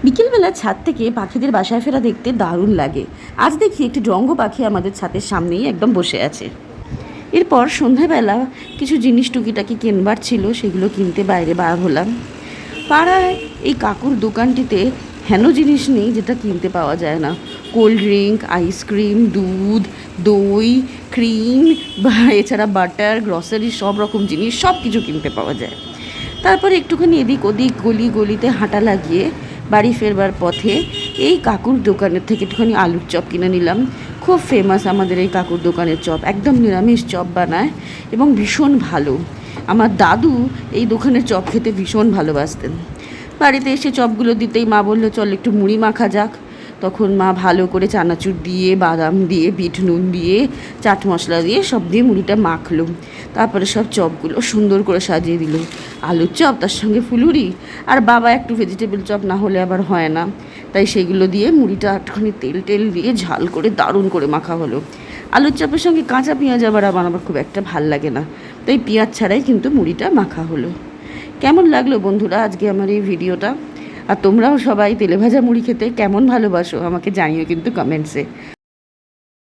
বিকেলবেলা ছাদ থেকে পাখিদের বাসায় ফেরা দেখতে দারুণ লাগে। আজ দেখি একটি ডঙ্গ পাখি আমাদের ছাদের সামনেই একদম বসে আছে। এরপর সন্ধ্যাবেলা কিছু জিনিস টুকিটাকি কিনবার ছিল, সেগুলো কিনতে বাইরে বার হলাম। পাড়ায় এই কাকুর দোকানটিতে হেন জিনিস নেই যেটা কিনতে পাওয়া যায় না। কোল্ড ড্রিঙ্ক, আইসক্রিম, দুধ, দই, ক্রিম বা এছাড়া বাটার, গ্রসারি, সব রকম জিনিস সব কিছু কিনতে পাওয়া যায়। তারপরে একটুখানি এদিক ওদিক গলি গলিতে হাঁটা লাগিয়ে বাড়ি ফেরবার পথে এই কাকুর দোকানের থেকে একটুখানি আলুর চপ কিনে নিলাম। খুব ফেমাস আমাদের এই কাকুর দোকানের চপ, একদম নিরামিষ চপ বানায় এবং ভীষণ ভালো। আমার দাদু এই দোকানের চপ খেতে ভীষণ ভালোবাসতেন। বাড়িতে এসে চপগুলো দিতেই মা বললো চল একটু মুড়ি মাখা যাক। তখন মা ভালো করে চানাচুর দিয়ে, বাদাম দিয়ে, বিট নুন দিয়ে, চাট মশলা দিয়ে সব দিয়ে মুড়িটা মাখলো। তারপরে সব চপগুলো সুন্দর করে সাজিয়ে দিল। আলুর চপ, তার সঙ্গে ফুলুরি, আর বাবা একটু ভেজিটেবল চপ না হলে আবার হয় না, তাই সেগুলো দিয়ে মুড়িটা একটুখানি তেল টেল দিয়ে ঝাল করে দারুণ করে মাখা হলো। আলুর চপের সঙ্গে কাঁচা পেঁয়াজ আবার আমার খুব একটা ভাল লাগে না, তাই পেঁয়াজ ছাড়াই কিন্তু মুড়িটা মাখা হলো। কেমন লাগলো বন্ধুরা আজকে আমার এই ভিডিওটা? আর তোমরাও সবাই তেলেভাজা মুড়ি খেতে কেমন ভালোবাসো আমাকে জানিও কিন্তু কমেন্টসে।